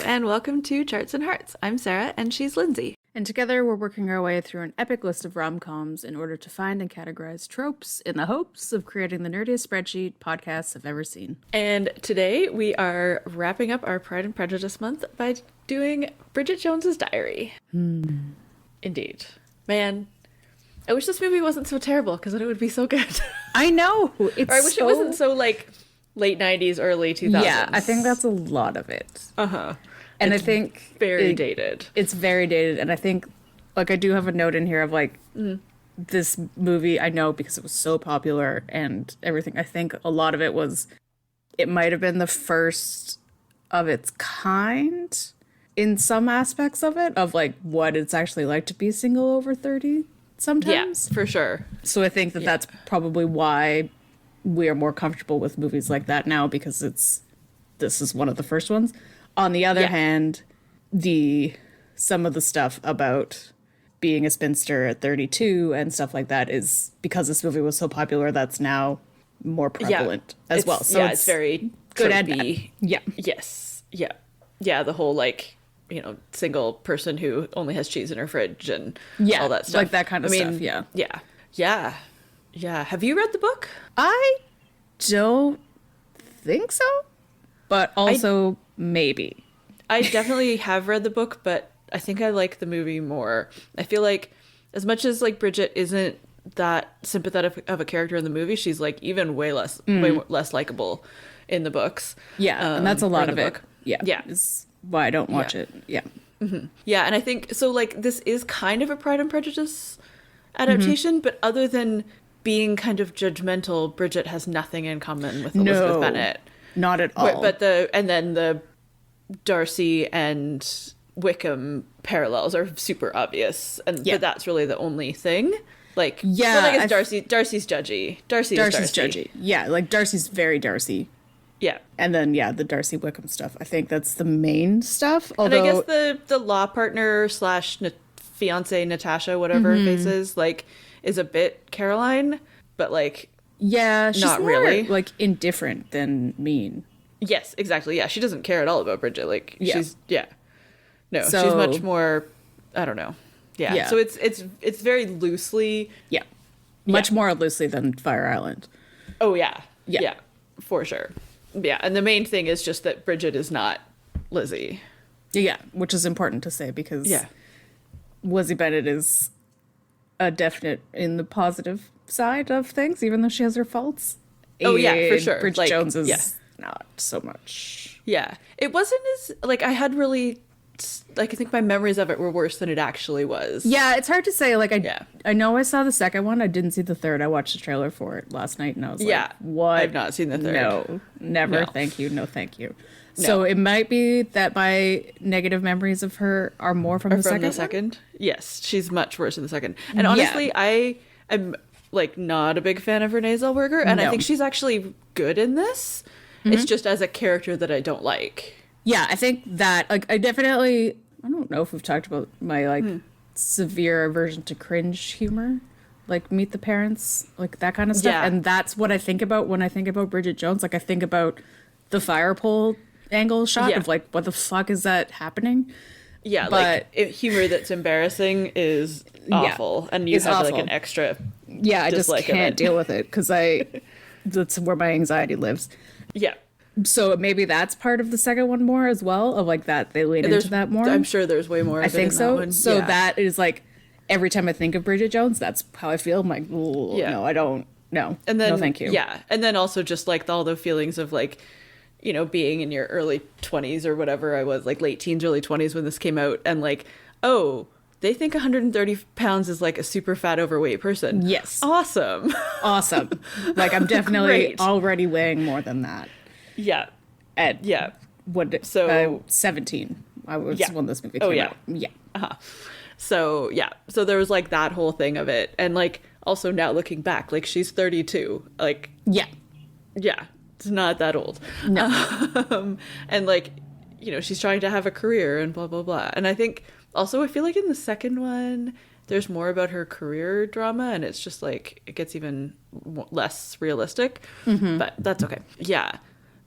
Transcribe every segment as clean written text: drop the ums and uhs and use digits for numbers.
and welcome to Charts and Hearts. I'm Sarah, and she's Lindsay. And together we're working our way through an epic list of rom-coms in order to find and categorize tropes in the hopes of creating the nerdiest spreadsheet podcasts have ever seen. And today we are wrapping up our Pride and Prejudice month by doing Bridget Jones's Diary. Indeed. Man, I wish this movie wasn't so terrible, because then it would be so good. I know! Or I wish it wasn't so, like, late 90s, early 2000s. Yeah, I think that's a lot of it. Uh-huh. And it's I think very dated. It's very dated, and I think, like, I do have a note in here of, like, this movie, I know because it was so popular and everything, I think a lot of it was, it might have been the first of its kind in some aspects of it, of, like, what it's actually like to be single over 30 sometimes. Yeah, for sure. So I think that that's probably why we are more comfortable with movies like that now, because this is one of the first ones. On the other hand, some of the stuff about being a spinster at 32 and stuff like that is, because this movie was so popular, that's now more prevalent as well. So it's very good and bad. Yeah. Yes. Yeah. Yeah, the whole, like, you know, single person who only has cheese in her fridge and all that stuff. Like that kind of stuff, yeah. Yeah. Yeah. Yeah. Have you read the book? I don't think so, but also maybe. I definitely have read the book, but I think I like the movie more. I feel like as much as, like, Bridget isn't that sympathetic of a character in the movie, she's, like, even way less likable in the books. Yeah, and that's a lot of it. Book. Yeah. Yeah. Is why I don't watch it. Yeah. Mm-hmm. Yeah, and I think, so, like, this is kind of a Pride and Prejudice adaptation, but other than being kind of judgmental, Bridget has nothing in common with Elizabeth Bennet. Not at all. But the Darcy and Wickham parallels are super obvious, but that's really the only thing. Like, yeah, well, I guess Darcy's judgy. Darcy's judgy. Yeah, like Darcy's very Darcy. Yeah, and then the Darcy Wickham stuff. I think that's the main stuff. Although, and I guess the law partner / fiance Natasha, whatever her face is, like, is a bit Caroline, but, like, she's not more, really, like, indifferent than mean. Yes, exactly. Yeah, she doesn't care at all about Bridget. Like, she's no, so, she's much more. I don't know. Yeah. So it's very loosely. Yeah. Much more loosely than Fire Island. Oh yeah. Yeah, for sure. Yeah, and the main thing is just that Bridget is not Lizzie. Yeah, which is important to say, because Lizzie Bennet is a definite in the positive side of things, even though she has her faults. Oh yeah, for sure. Bridget Jones is not so much. Yeah, it wasn't as, like, I had really, like, I think my memories of it were worse than it actually was. Yeah, it's hard to say. Like, I know I saw the second one. I didn't see the third. I watched the trailer for it last night, and I was like, what? I've not seen the third. No, never. No. Thank you. No, thank you. No. So it might be that my negative memories of her are more from the second. Yes, she's much worse in the second. And honestly, I am, like, not a big fan of Renee Zellweger, and I think she's actually good in this. It's just as a character that I don't like. Yeah, I think that, like, I don't know if we've talked about my, like, severe aversion to cringe humor, like Meet the Parents, like that kind of stuff. Yeah. And that's what I think about when I think about Bridget Jones. Like, I think about the fire pole angle shot of, like, what the fuck is that happening? Yeah, but, like, humor that's embarrassing is awful, and you have awful. Like, an extra I just can't deal with it, because that's where my anxiety lives. Yeah. So maybe that's part of the second one more as well, of, like, that they lean into that more. I'm sure there's way more of I think so. That one. So that is, like, every time I think of Bridget Jones, that's how I feel. I'm like, no, I don't. No. And then, no, thank you. Yeah. And then also just, like, all the feelings of, like, you know, being in your early 20s or whatever I was, like, late teens, early 20s when this came out, and, like, oh, they think 130 pounds is, like, a super fat overweight person. Yes. Awesome. Awesome. Like, I'm definitely already weighing more than that. Yeah. At 17. I was when this movie came out. Yeah. Uh-huh. So there was, like, that whole thing of it. And, like, also now looking back, like, she's 32. Like, yeah, it's not that old. No. And, like, you know, she's trying to have a career and blah, blah, blah. And I think also, I feel like in the second one, there's more about her career drama, and it's just, like, it gets even less realistic. But that's okay. Yeah.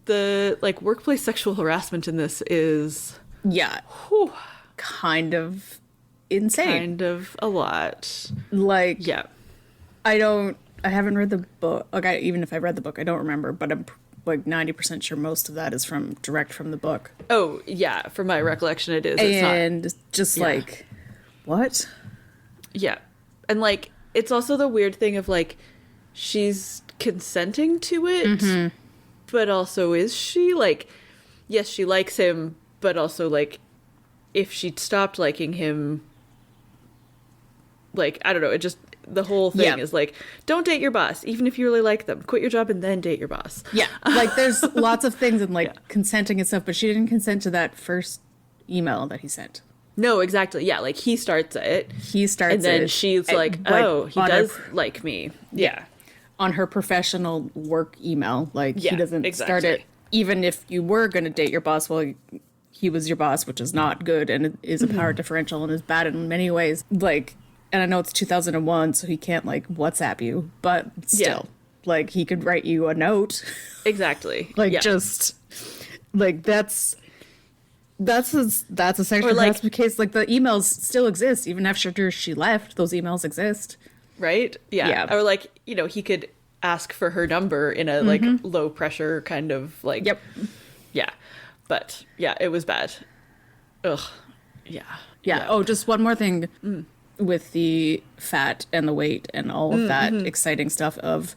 The, like, workplace sexual harassment in this is Yeah. Whew. Kind of insane. Kind of a lot. Like, Yeah. I haven't read the book. Like, even if I read the book, I don't remember, but I'm like 90% sure most of that is direct from the book. Oh, yeah. From my recollection, it is. It's and not, just like, what? Yeah. And like, it's also the weird thing of like, she's consenting to it, but also is she? Like, yes, she likes him, but also like, if she stopped liking him, like, I don't know, it just, the whole thing is like, don't date your boss, even if you really like them. Quit your job and then date your boss. Yeah. Like, there's lots of things in like consenting and stuff, but she didn't consent to that first email that he sent. No, exactly. Yeah, like he starts it. And then she's like, oh, he does like me. Yeah. On her professional work email. Like, he doesn't start exactly. it. Even if you were going to date your boss, well, he was your boss, which is not good and it is a power differential and is bad in many ways. Like, and I know it's 2001, so he can't like WhatsApp you, but still, like, he could write you a note. Exactly. Like, just like that's a sexual like, harassment case. Like, the emails still exist even after she left. Those emails exist, right? Yeah. Or like, you know, he could ask for her number in a like low pressure kind of like. Yeah. But yeah, it was bad. Ugh. Yeah. Oh, just one more thing with the fat and the weight and all of that exciting stuff of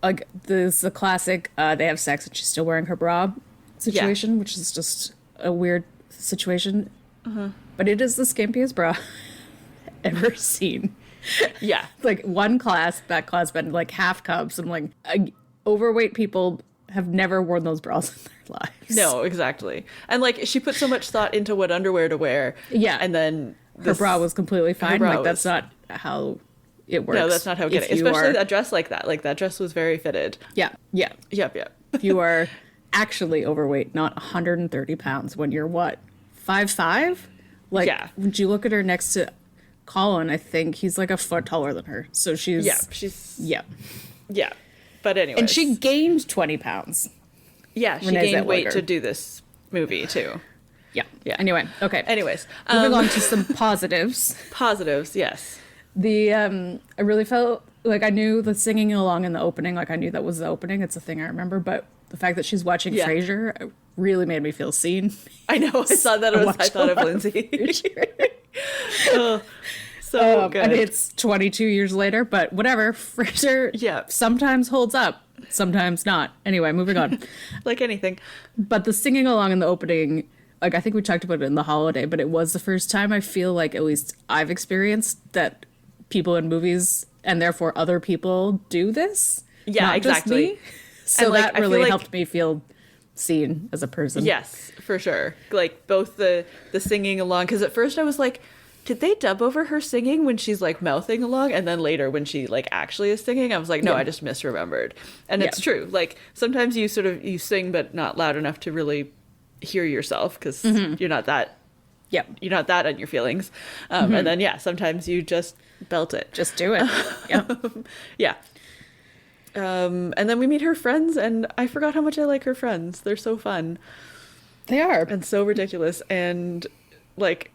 like the classic they have sex and she's still wearing her bra situation, which is just a weird situation. But it is the skimpiest bra ever seen. Yeah. Like, one class, that class, been like half cups. I'm like, overweight people have never worn those bras in their lives. No, exactly. And like, she put so much thought into what underwear to wear. Yeah. And then her bra was completely fine. Like, that's not how it works. No, that's not how it gets. Especially that dress like that. Like, that dress was very fitted. Yeah. Yep. If you are actually overweight, not 130 pounds when you're what, 5'5"? Like, would you look at her next to Colin? I think he's like a foot taller than her. So she's... Yeah. But anyway. And she gained 20 pounds. Yeah, she gained weight to do this movie, too. Yeah. Anyway, okay. Anyways. Moving on to some positives. Positives, yes. I really felt like I knew the singing along in the opening. Like, I knew that was the opening. It's a thing I remember. But the fact that she's watching Frasier really made me feel seen. I know. I saw that. I thought of Lindsay. So good. And it's 22 years later, but whatever. Frasier sometimes holds up, sometimes not. Anyway, moving on. Like anything. But the singing along in the opening, like, I think we talked about it in The Holiday, but it was the first time I feel like, at least I've experienced, that people in movies and therefore other people do this. Yeah, not exactly. Just me. So like, that really helped me feel seen as a person. Yes, for sure. Like, both the singing along, because at first I was like, did they dub over her singing when she's like mouthing along? And then later when she like actually is singing, I was like, no, I just misremembered. And it's true. Like, sometimes you sing, but not loud enough to really hear yourself, because you're not that in your feelings. And then, sometimes you just belt it. Just do it. Yeah. And then we meet her friends, and I forgot how much I like her friends. They're so fun. They are. And so ridiculous. And like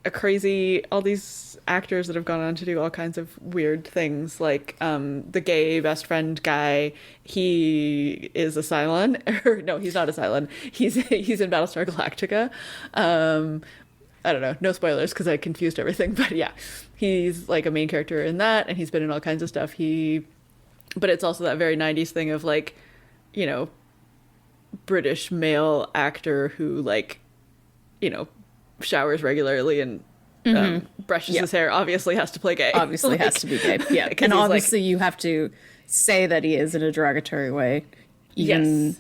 all these actors that have gone on to do all kinds of weird things. Like the gay best friend guy, he is a Cylon. Or no, he's not a Cylon. He's in Battlestar Galactica. I don't know, no spoilers because I confused everything. But yeah, he's like a main character in that, and he's been in all kinds of stuff. But it's also that very 90s thing of like, you know, British male actor who like, you know, showers regularly and brushes his hair, obviously has to play gay. Obviously like, has to be gay. Yeah. And obviously you have to say that he is in a derogatory way. Even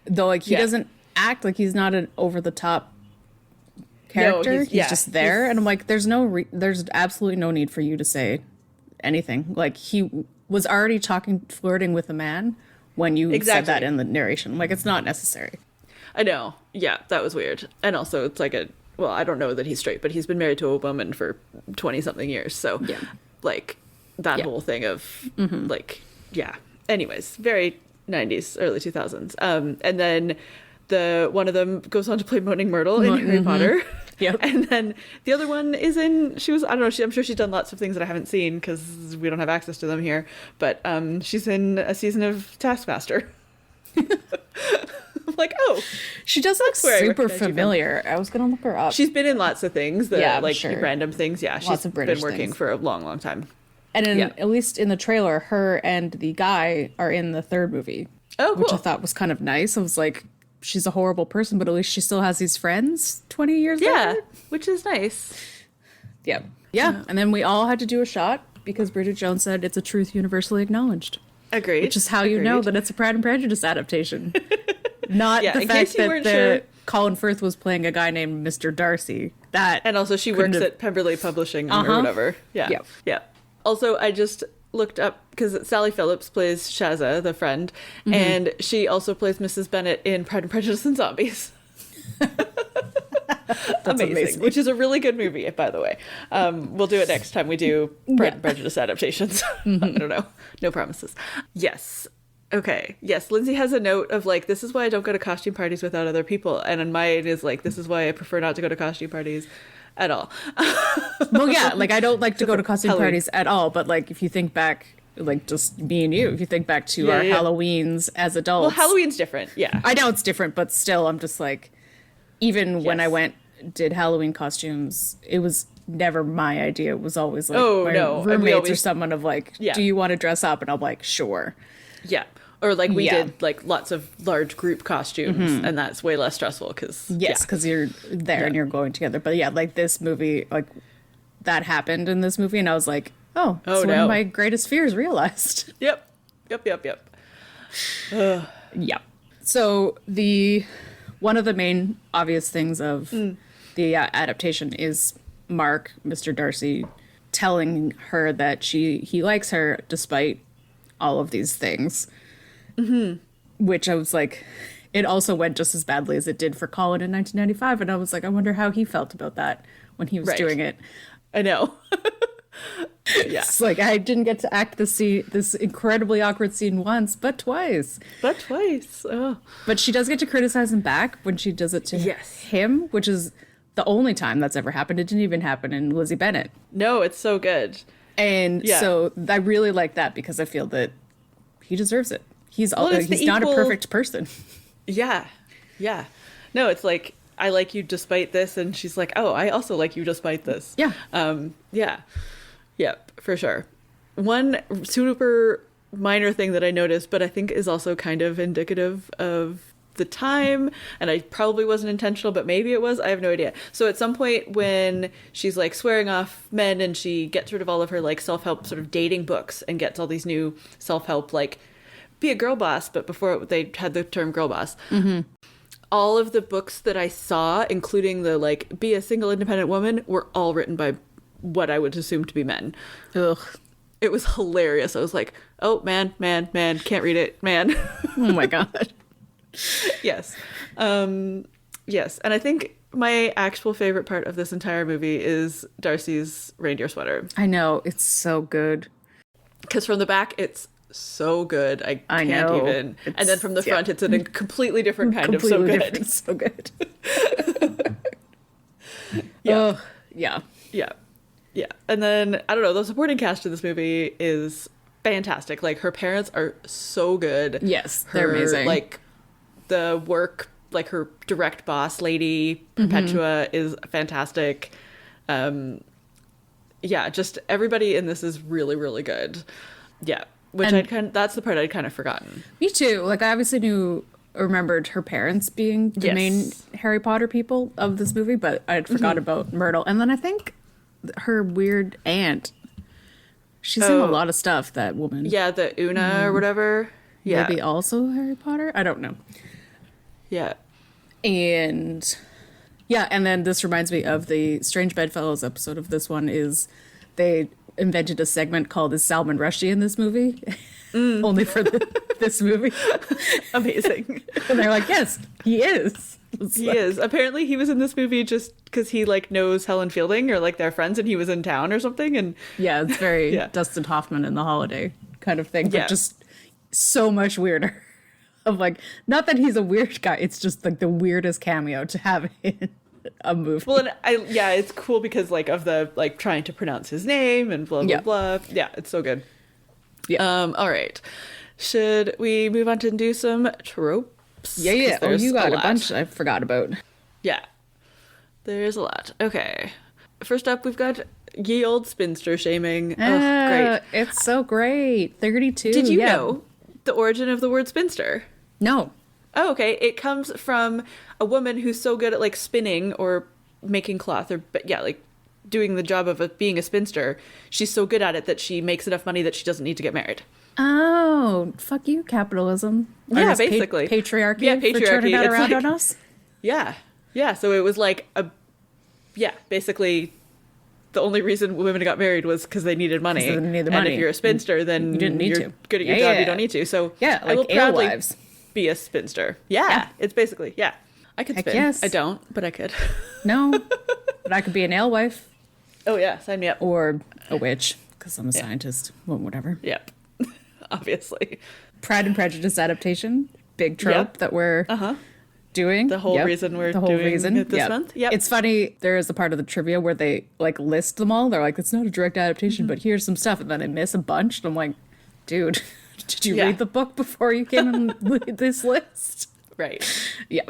though like he doesn't act like he's not an over the top character. No, he's just there. And I'm like, there's absolutely no need for you to say anything. Like, he was already flirting with a man when you said that in the narration. Like, it's not necessary. I know. Yeah, that was weird. And also it's like I don't know that he's straight, but he's been married to a woman for 20 something years. So like that whole thing of like, anyways, very 90s, early 2000s. And then one of them goes on to play Moaning Myrtle in Harry Potter. Yep. And then the other one is I don't know, I'm sure she's done lots of things that I haven't seen because we don't have access to them here. But she's in a season of Taskmaster. I'm like, oh, she does look super familiar. I was gonna look her up. She's been in lots of things that are like random things. Yeah, lots she's been working for a long time. And at least in the trailer, her and the guy are in the third movie. Oh, cool. Which I thought was kind of nice. I was like, she's a horrible person, but at least she still has these friends 20 years later. Yeah, which is nice. Yeah. And then we all had to do a shot because Bridget Jones said it's a truth universally acknowledged. Agreed. Which is how you know that it's a Pride and Prejudice adaptation. Not the fact that Colin Firth was playing a guy named Mr. Darcy. And also she works at Pemberley Publishing or whatever. Yeah. Also, I just looked up because Sally Phillips plays Shaza, the friend, and she also plays Mrs. Bennet in Pride and Prejudice and Zombies. Amazing. Which is a really good movie, by the way. We'll do it next time we do Pride and Prejudice adaptations. I don't know. No promises. Yes. Okay. Yes. Lindsay has a note of like, this is why I don't go to costume parties without other people. And mine is like, this is why I prefer not to go to costume parties at all. Well, yeah, like I don't like to go to costume parties at all, but like if you think back, like just me and you, if you think back to our Halloweens as adults. Well, Halloween's different, yeah. I know it's different, but still I'm just like, even when I did Halloween costumes, it was never my idea. It was always like my roommates or someone of like, do you want to dress up? And I'm like, sure. Yeah. Or like we did like lots of large group costumes and that's way less stressful because because you're there and you're going together. But yeah, like this movie, like that happened in this movie and I was like, one of my greatest fears realized. Yep. So one of the main obvious things of the adaptation is Mark, Mr. Darcy, telling her that he likes her despite all of these things. Which I was like, it also went just as badly as it did for Colin in 1995. And I was like, I wonder how he felt about that when he was doing it. I know. It's like, I didn't get to act this incredibly awkward scene once, but twice. Oh. But she does get to criticize him back when she does it to him, which is the only time that's ever happened. It didn't even happen in Lizzie Bennet. No, it's so good. And so I really like that because I feel that he deserves it. He's not a perfect person. Yeah. No, it's like, I like you despite this. And she's like, oh, I also like you despite this. Yeah. Yeah, for sure. One super minor thing that I noticed, but I think is also kind of indicative of the time, and I probably wasn't intentional, but maybe it was, I have no idea. So at some point when she's like swearing off men and she gets rid of all of her like self-help sort of dating books and gets all these new self-help like be a girl boss, but before they had the term girl boss. All of the books that I saw, including the like be a single independent woman, were all written by what I would assume to be men. Ugh. It was hilarious. I was like, oh, man, can't read it, man. Oh my God. Yes. Yes. And I think my actual favorite part of this entire movie is Darcy's reindeer sweater. I know. It's so good. Because from the back, it's so good. I can't even. And then from the front, it's a completely different kind of so good. It's so good. Yeah. Yeah. And then, I don't know, the supporting cast of this movie is fantastic. Like, her parents are so good. Yes, they're amazing. Like, the work, like, her direct boss lady, Perpetua, is fantastic. Just everybody in this is really, really good. Yeah. Which that's the part I'd kind of forgotten. Me too. Like, I obviously remembered her parents being the main Harry Potter people of this movie, but I'd forgot about Myrtle. And then I think her weird aunt, she's in a lot of stuff, that woman. Yeah, the Una or whatever. Yeah. Maybe also Harry Potter? I don't know. Yeah. And then this reminds me of the Strange Bedfellows episode of this one is they invented a segment called Is Salman Rushdie in this movie? Only for this movie. Amazing. And they're like, yes, he is. He is. Apparently he was in this movie just because he like knows Helen Fielding or like they're friends and he was in town or something. And yeah, it's very Dustin Hoffman in The Holiday kind of thing, but just so much weirder. Of like, not that he's a weird guy, it's just like the weirdest cameo to have in. a movie. Well, and it's cool because like of the like trying to pronounce his name and blah blah blah. Yeah, it's so good. Yeah. All right. Should we move on to do some tropes? Yeah. Oh, you got a lot. bunch I forgot about. Yeah. There's a lot. Okay. First up, we've got ye old spinster shaming. Oh, great. It's so great. 32. Did you know the origin of the word spinster? No. Oh, okay. It comes from a woman who's so good at like spinning or making cloth or like doing the job of being a spinster. She's so good at it that she makes enough money that she doesn't need to get married. Oh, fuck you, capitalism. Yeah, basically. Patriarchy. Yeah, patriarchy. For turning that it's around like, on us. Yeah. Yeah. So it was like basically the only reason women got married was because they needed money. And if you're a spinster, then you didn't need you're to. good at your job. You don't need to. So yeah, like I will proudly alewives. Be a spinster. Yeah. It's basically, I could spin. Yes. I don't, but I could. No, but I could be an alewife. Oh, yeah. Sign me up. Or a witch, because I'm a scientist. Well, whatever. Yep. Obviously. Pride and Prejudice adaptation. Big trope that we're doing. The whole reason we're doing it this month. Yep. It's funny. There is a part of the trivia where they like list them all. They're like, it's not a direct adaptation, but here's some stuff. And then I miss a bunch. And I'm like, dude, did you read the book before you came and read this list? Right. Yeah.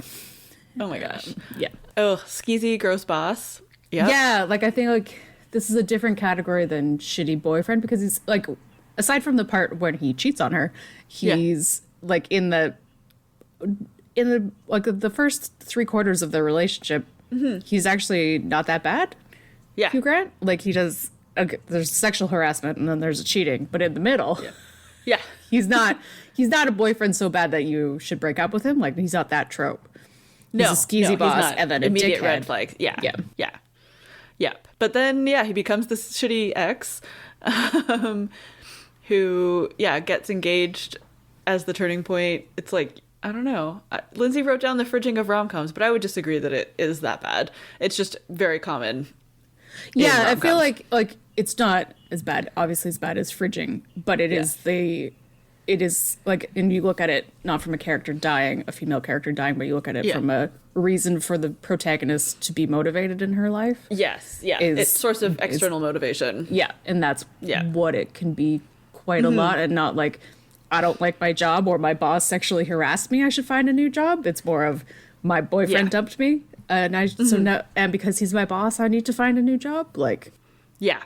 Oh my gosh. Yeah. Oh, skeezy, gross boss. Yeah. Yeah. Like, I think like this is a different category than shitty boyfriend because he's like, aside from the part when he cheats on her, he's like in the like the first 3/4 of the relationship, he's actually not that bad. Yeah. Hugh Grant, like he does. Okay, there's sexual harassment and then there's a cheating, but in the middle, he's not a boyfriend so bad that you should break up with him. Like he's not that trope. He's a skeezy boss and then immediate a red flag. Yeah. But then he becomes this shitty ex, who gets engaged as the turning point. It's like, I don't know. Lindsay wrote down the fridging of rom-coms, but I would disagree that it is that bad. It's just very common. Yeah, I feel like it's not as bad, obviously as bad as fridging, but it is like, and you look at it not from a character dying, a female character dying, but you look at it from a reason for the protagonist to be motivated in her life. Yes, it's source of external motivation. Yeah, and that's what it can be quite a lot, and not like, I don't like my job or my boss sexually harassed me, I should find a new job. It's more of my boyfriend dumped me. So now, and because he's my boss, I need to find a new job. Like, yeah.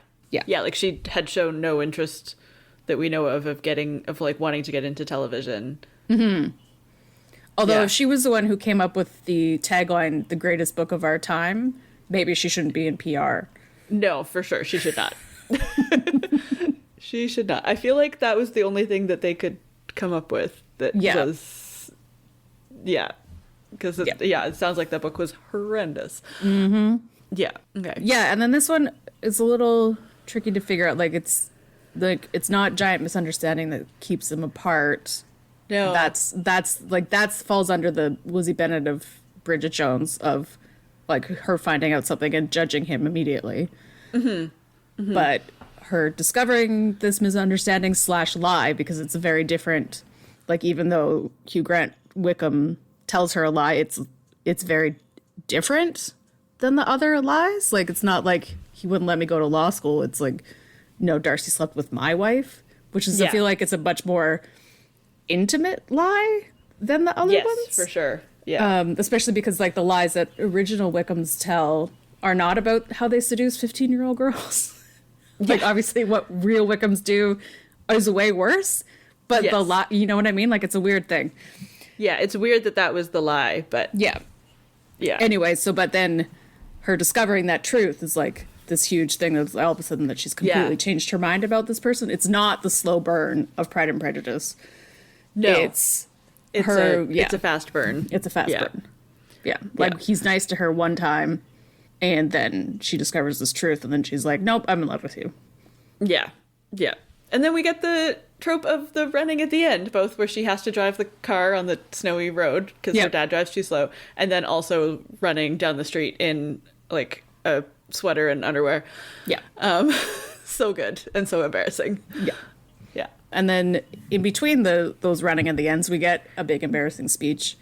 Like she had shown no interest that we know of like wanting to get into television. Mm-hmm. Although if she was the one who came up with the tagline, "The greatest book of our time," maybe she shouldn't be in PR. No, for sure, she should not. She should not. I feel like that was the only thing that they could come up with that was, because it sounds like that book was horrendous. Mm-hmm. Yeah. Okay. Yeah, and then this one is a little tricky to figure out. Like it's not giant misunderstanding that keeps them apart. No, that falls under the Lizzie Bennet of Bridget Jones of like her finding out something and judging him immediately. Mm-hmm. Mm-hmm. But her discovering this misunderstanding / lie, because it's a very different, like, even though Hugh Grant Wickham tells her a lie, it's very different than the other lies. Like, it's not like he wouldn't let me go to law school. It's like, no, Darcy slept with my wife, which is, I feel like it's a much more intimate lie than the other ones. Yes, for sure. Yeah. Especially because, like, the lies that original Wickhams tell are not about how they seduce 15-year-old girls. Like, obviously what real Wickhams do is way worse, but the lie, you know what I mean? Like, it's a weird thing. Yeah, it's weird that was the lie, but... Yeah. Anyway, but then her discovering that truth is, like, this huge thing that's all of a sudden that she's completely changed her mind about this person. It's not the slow burn of Pride and Prejudice. No. It's her... It's a fast burn. It's a fast burn. Yeah. Like, he's nice to her one time, and then she discovers this truth, and then she's like, nope, I'm in love with you. Yeah. And then we get the trope of the running at the end, both where she has to drive the car on the snowy road because her dad drives too slow, and then also running down the street in, like, a sweater and underwear. Yeah. So good and so embarrassing. Yeah. And then in between those running and the ends, we get a big embarrassing speech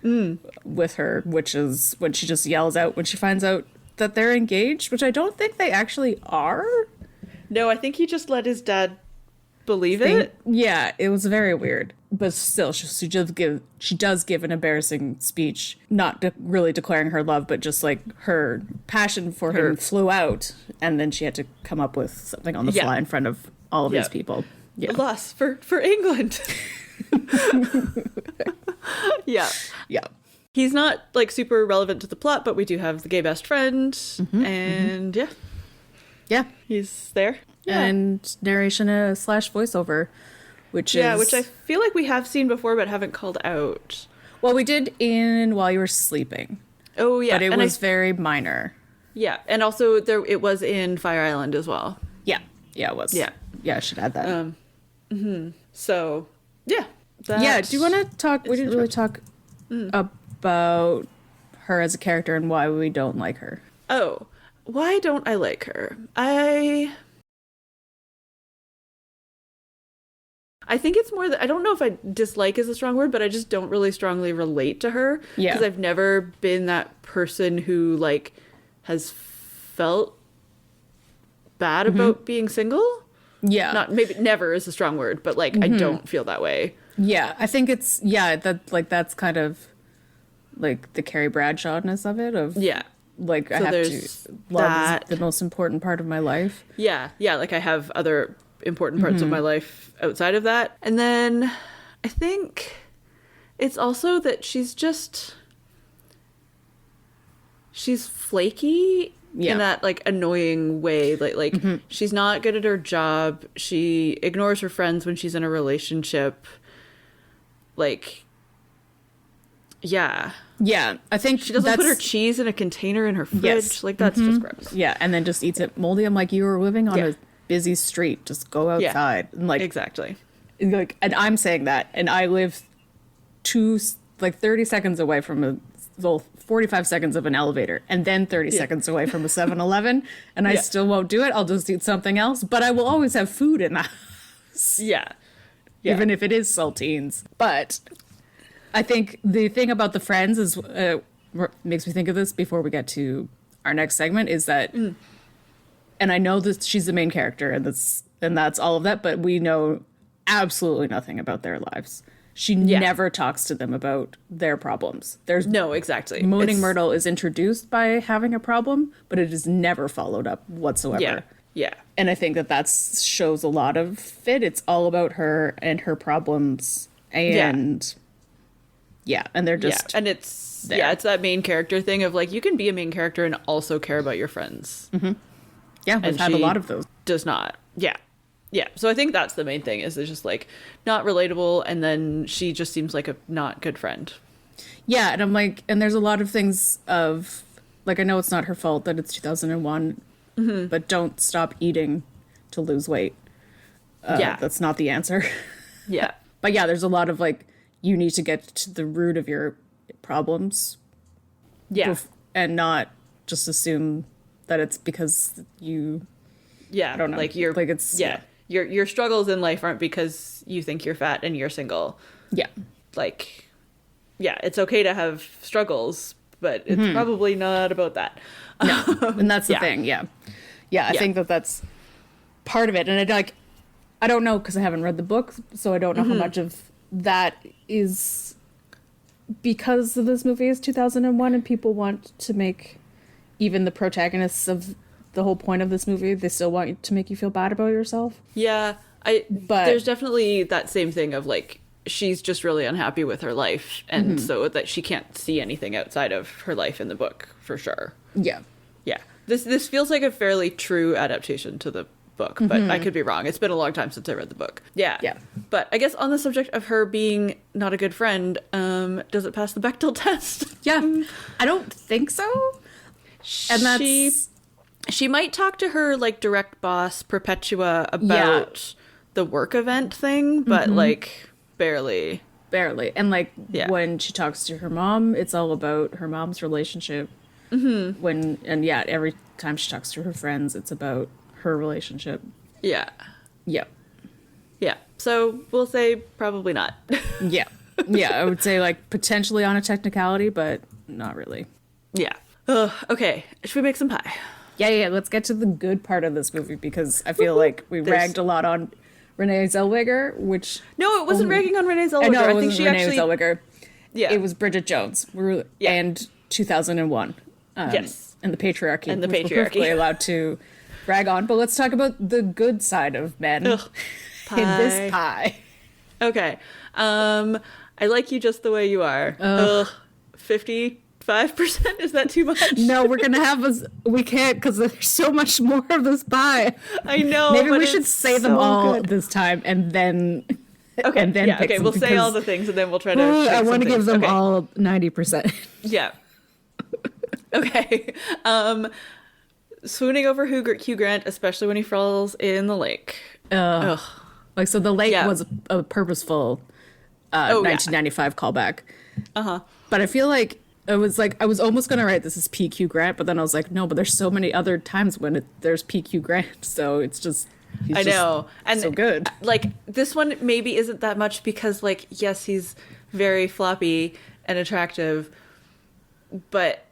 with her, which is when she just yells out when she finds out that they're engaged, which I don't think they actually are. No, I think he just let his dad believe it. Yeah, it was very weird. But still, she does give an embarrassing speech, not really declaring her love, but just like her passion for him flew out, and then she had to come up with something on the fly in front of all of these people. Yeah, loss for England. Yeah. He's not like super relevant to the plot, but we do have the gay best friend, and he's there. And narration / voiceover, which I feel like we have seen before but haven't called out. Well, we did in While You Were Sleeping. Oh yeah, but it was very minor. Yeah, and also it was in Fire Island as well. Yeah, it was. Yeah, I should add that. So yeah. Do you want to talk? We didn't really talk about her as a character and why we don't like her. Oh, why don't I like her? I think it's more that I don't know if I dislike is a strong word, but I just don't really strongly relate to her. Yeah. Because I've never been that person who like has felt bad about being single. Yeah. Not maybe never is a strong word, but like I don't feel that way. Yeah. I think it's that's kind of like the Carrie Bradshawness of it like so I have to love is the most important part of my life. Yeah. Like I have other important parts of my life outside of that. And then I think it's also that she's flaky in that like annoying way. Like she's not good at her job. She ignores her friends when she's in a relationship. Like, yeah, I think she doesn't put her cheese in a container in her fridge. Yes. Like that's just gross. Yeah, and then just eats it moldy. I'm like, you were living on a busy street, just go outside. And like exactly, like, and I'm saying that, and I live 30 seconds away from 45 seconds of an elevator, and then 30 seconds away from a 7-Eleven, and I still won't do it. I'll just eat something else, but I will always have food in the house. Even if it is saltines. But I think the thing about the friends is makes me think of this before we get to our next segment is that and I know that she's the main character and that's all of that, but we know absolutely nothing about their lives. She never talks to them about their problems. No, exactly. Moaning Myrtle is introduced by having a problem, but it is never followed up whatsoever. Yeah. And I think that shows a lot of it. It's all about her and her problems and and they're just and it's it's that main character thing of like you can be a main character and also care about your friends. Yeah, we've had a lot of those. Does not. Yeah. So I think that's the main thing is it's just like not relatable, and then she just seems like a not good friend. Yeah, and I'm like, and there's a lot of things of like I know it's not her fault that it's 2001, but don't stop eating to lose weight. That's not the answer. But yeah, there's a lot of like you need to get to the root of your problems. And not just assume that it's because you I don't know. Like you're like it's your struggles in life aren't because you think you're fat and you're single. Like it's okay to have struggles, but it's probably not about that. No. And that's the thing. I think that's part of it. And I don't know because I haven't read the book, so I don't know how much of that is because of this movie is 2001 and people want to make even the protagonists of the whole point of this movie, they still want to make you feel bad about yourself. But there's definitely that same thing of like she's just really unhappy with her life, and so that she can't see anything outside of her life in the book for sure. This feels like a fairly true adaptation to the book, but I could be wrong. It's been a long time since I read the book. But I guess on the subject of her being not a good friend, does it pass the Bechdel test? I don't think so. And that's she might talk to her like direct boss Perpetua about the work event thing, but like barely. And like when she talks to her mom, it's all about her mom's relationship. Every time she talks to her friends, it's about her relationship. So we'll say probably not. Yeah, I would say like potentially on a technicality, but not really. Yeah. Ugh, okay. Should we make some pie? Yeah. Let's get to the good part of this movie because I feel like we ragged a lot on Renee Zellweger, which No, it wasn't ragging on Renee Zellweger. I know it I wasn't think she Renee actually Zellweger. Yeah. It was Bridget Jones. And 2001. Yes. And the patriarchy. And the which patriarchy. We're perfectly allowed to rag on, but let's talk about the good side of men Ugh, in this pie. Okay. I like you just the way you are. Ugh. 55%? Is that too much? No, we're gonna have we can't because there's so much more of this pie. I know. Maybe but we should say them all this time and then. Okay. And then yeah. pick Okay. some We'll say all because, the things and then we'll try to. I want to give them okay. all 90%. Yeah. Okay. Swooning over Hugh Grant, especially when he falls in the lake. Ugh. Like, so the lake was a purposeful 1995 callback. But I feel like I was almost going to write this as PQ Grant, but then I was like, no, but there's so many other times when there's PQ Grant. So it's just, I know. And so good. Like, this one maybe isn't that much because, like, yes, he's very floppy and attractive, but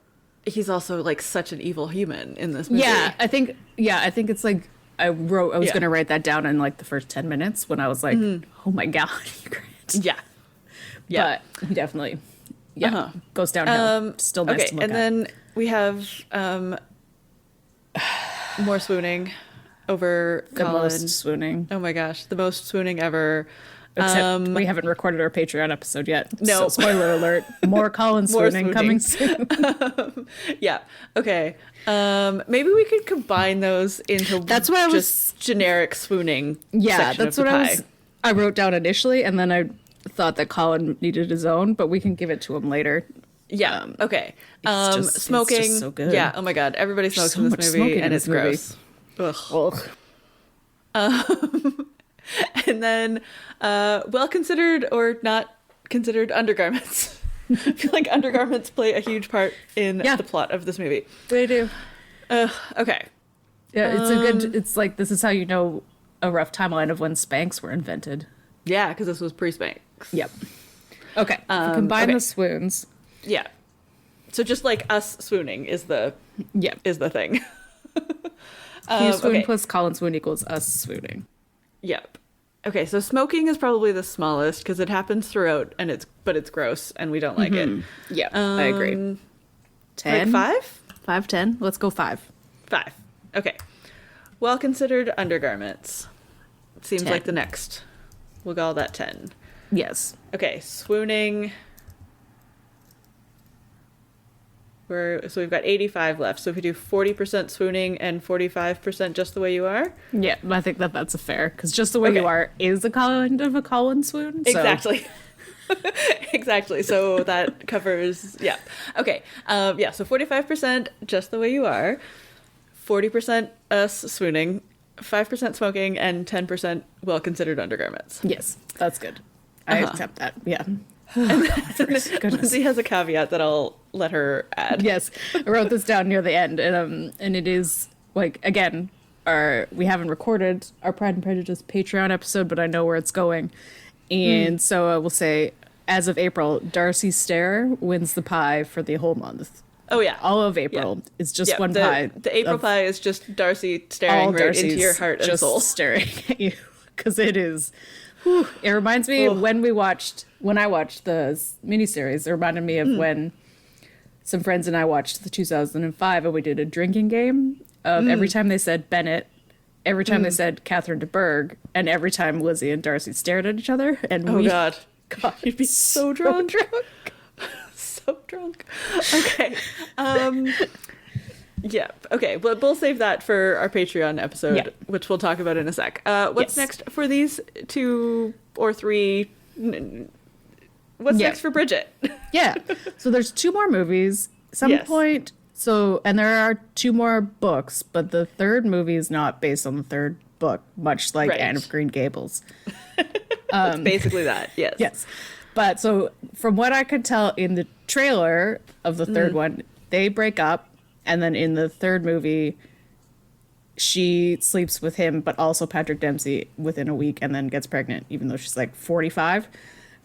he's also, like, such an evil human in this movie. Yeah, I think it's like, I was going to write that down in, like, the first 10 minutes when I was like, oh my God, Grant. Yeah. Yeah. But he definitely, goes downhill. Still nice to look at. And then we have more swooning over The Colin. most swooning. Oh my gosh, the most swooning ever. Except we haven't recorded our Patreon episode yet. No. So spoiler alert. More Colin swooning coming soon. Yeah. Okay. Maybe we could combine those into That's what I just generic swooning. Yeah, section that's of the what pie. I wrote down initially, and then I thought that Colin needed his own, but we can give it to him later. Yeah. Okay. It's Smoking. just so good. Yeah. Oh my God. Everybody smokes so in much this smoking movie, in and this it's gross. Ugh. Ugh. And then, well considered or not considered undergarments. I feel like undergarments play a huge part in the plot of this movie. They do. Okay. Yeah, it's a good. It's like this is how you know a rough timeline of when Spanx were invented. Yeah, because this was pre-Spanx. Yep. Okay. Combine the swoons. Yeah. So just like us swooning is the thing. You swoon plus Colin swoon equals us swooning. Yep. Okay, so smoking is probably the smallest because it happens throughout, and it's gross, and we don't like it. Yeah, I agree. 10? Like 5? 5, 10? Let's go 5. 5. Okay. Well considered undergarments. Seems 10. like the next. We'll call that 10. Yes. Okay, swooning. So we've got 85 left. So if we do 40% swooning and 45% just the way you are. Yeah, I think that's a fair, because just the way you are is a kind of a Colin swoon. So. Exactly. Exactly. So that covers, yeah. Okay. Yeah, so 45% just the way you are, 40% us swooning, 5% smoking, and 10% well-considered undergarments. Yes, that's good. I accept that. Yeah. Lindsay has a caveat that I'll let her add. Yes, I wrote this down near the end, and it is like, again, we haven't recorded our Pride and Prejudice Patreon episode, but I know where it's going, and so I will say, as of April, Darcy Stare wins the pie for the whole month. Oh yeah, all of April is just one pie. The April pie is just Darcy staring right into your heart and soul, staring at you, because it is. Whew, it reminds me when I watched the miniseries. It reminded me of when some friends and I watched the 2005, and we did a drinking game of every time they said Bennett, every time they said Catherine de Bourgh, and every time Lizzie and Darcy stared at each other. And God, you'd be so drunk. So drunk. Okay. Yeah. Okay. But we'll save that for our Patreon episode, which we'll talk about in a sec. What's next for these 2 or 3? What's next for Bridget? Yeah. So there's 2 more movies. Some point. So, and there are 2 more books, but the third movie is not based on the third book, much like Anne of Green Gables. It's basically that. Yes. Yes. But so from what I could tell in the trailer of the third one, they break up. And then in the third movie, she sleeps with him, but also Patrick Dempsey within a week, and then gets pregnant, even though she's like 45.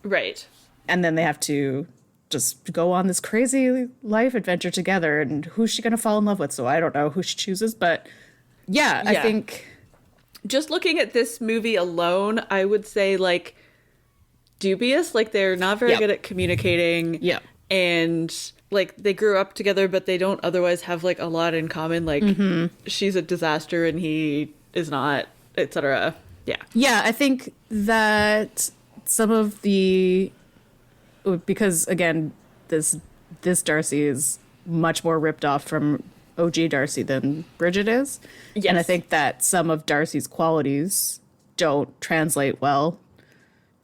Right. And then they have to just go on this crazy life adventure together. And who's she going to fall in love with? So I don't know who she chooses. But yeah, I think... Just looking at this movie alone, I would say, like, dubious. Like, they're not very good at communicating. Yeah. And, like, they grew up together, but they don't otherwise have, like, a lot in common. Like, she's a disaster and he is not, etc. Yeah. Yeah, I think that some of the... Because, again, this Darcy is much more ripped off from OG Darcy than Bridget is. Yes. And I think that some of Darcy's qualities don't translate well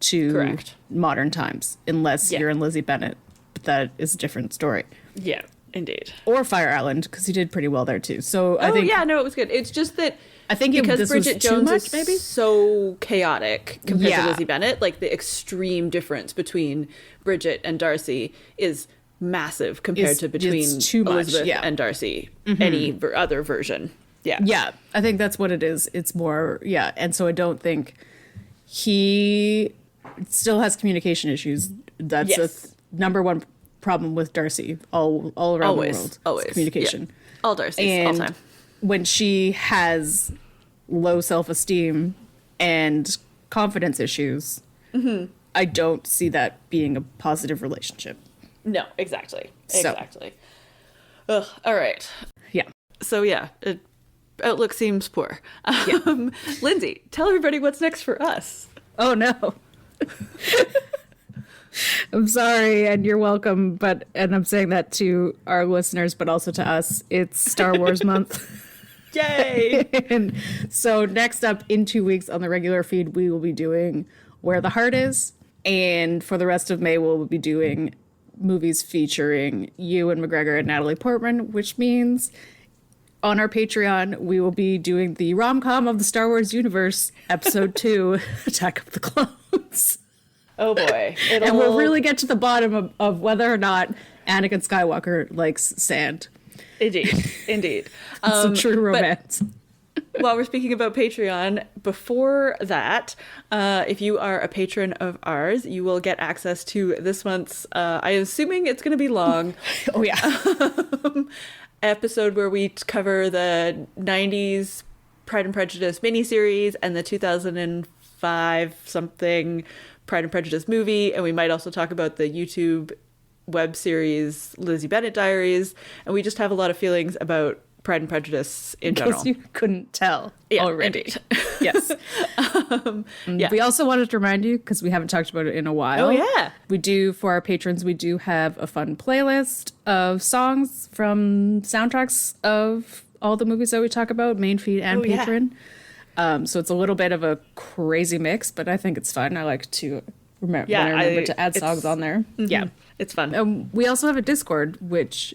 to modern times, unless you're in Lizzie Bennet. But that is a different story. Yeah, indeed. Or Fire Island, because he did pretty well there too. So I think... yeah, no, it was good. It's just that I think because Bridget Jones much, is maybe? so chaotic compared to Lizzie Bennet, like the extreme difference between Bridget and Darcy is massive compared to between Elizabeth and Darcy, any other version. Yeah, I think that's what it is. It's more, and so I don't think he still has communication issues. That's a number one problem with Darcy all around the world. Always. Communication. Yeah. All Darcy's, all time. When she has low self-esteem and confidence issues, I don't see that being a positive relationship. No, exactly. Exactly. Ugh, all right. Yeah. So outlook seems poor. Lindsay, tell everybody what's next for us. Oh no. I'm sorry, and you're welcome, and I'm saying that to our listeners, but also to us. It's Star Wars month. Yay! And so next up in 2 weeks on the regular feed, we will be doing Where the Heart Is. And for the rest of May, we'll be doing movies featuring Ewan McGregor and Natalie Portman, which means on our Patreon, we will be doing the rom-com of the Star Wars universe, episode 2, Attack of the Clones. Oh boy. And we'll really get to the bottom of whether or not Anakin Skywalker likes sand. Indeed. Some true romance. While we're speaking about Patreon, before that, if you are a patron of ours, you will get access to this month's, I'm assuming it's going to be long. Oh, yeah. Episode where we cover the 90s Pride and Prejudice miniseries and the 2005 something Pride and Prejudice movie. And we might also talk about the YouTube web series Lizzie Bennet Diaries. And we just have a lot of feelings about Pride and Prejudice in general. You couldn't tell already. Indeed. Yes. We also wanted to remind you, because we haven't talked about it in a while. Oh, yeah. We do, for our patrons, we do have a fun playlist of songs from soundtracks of all the movies that we talk about, main feed and Patreon. So it's a little bit of a crazy mix, but I think it's fun. I like to remember to add songs on there. Yeah. It's fun. We also have a Discord, which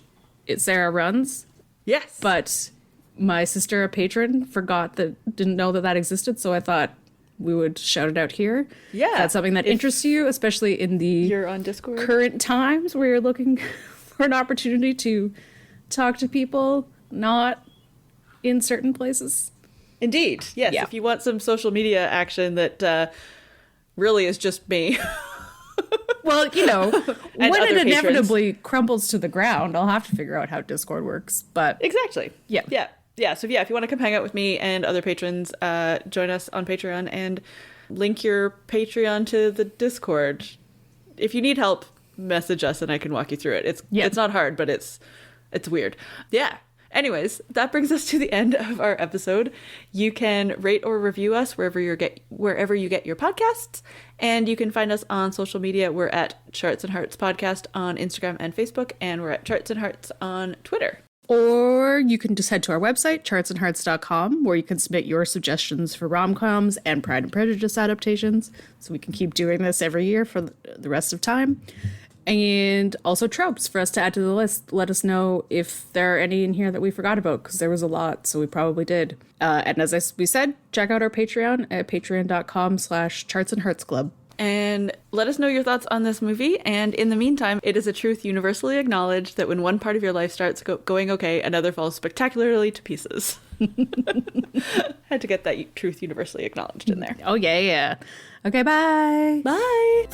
Sarah runs. Yes. But my sister, a patron, didn't know that existed, so I thought we would shout it out here. Yeah. That's something that interests you, especially in the current times where you're looking for an opportunity to talk to people not in certain places. Indeed. Yes. Yeah. If you want some social media action that really is just me. Well, when it inevitably crumbles to the ground, I'll have to figure out how Discord works. But exactly. Yeah. So if you want to come hang out with me and other patrons, join us on Patreon and link your Patreon to the Discord. If you need help, message us and I can walk you through it. It's not hard, but it's weird. Yeah. Anyways, that brings us to the end of our episode. You can rate or review us wherever you get your podcasts, and you can find us on social media. We're at Charts and Hearts Podcast on Instagram and Facebook, and we're at Charts and Hearts on Twitter. Or you can just head to our website, chartsandhearts.com, where you can submit your suggestions for rom-coms and Pride and Prejudice adaptations, so we can keep doing this every year for the rest of time. And also tropes for us to add to the list. Let us know if there are any in here that we forgot about, because there was a lot, so we probably did. And as we said, check out our Patreon at patreon.com/chartsandheartsclub. And let us know your thoughts on this movie. And in the meantime, it is a truth universally acknowledged that when one part of your life starts going okay, another falls spectacularly to pieces. Had to get that truth universally acknowledged in there. Oh, yeah. Okay, bye. Bye.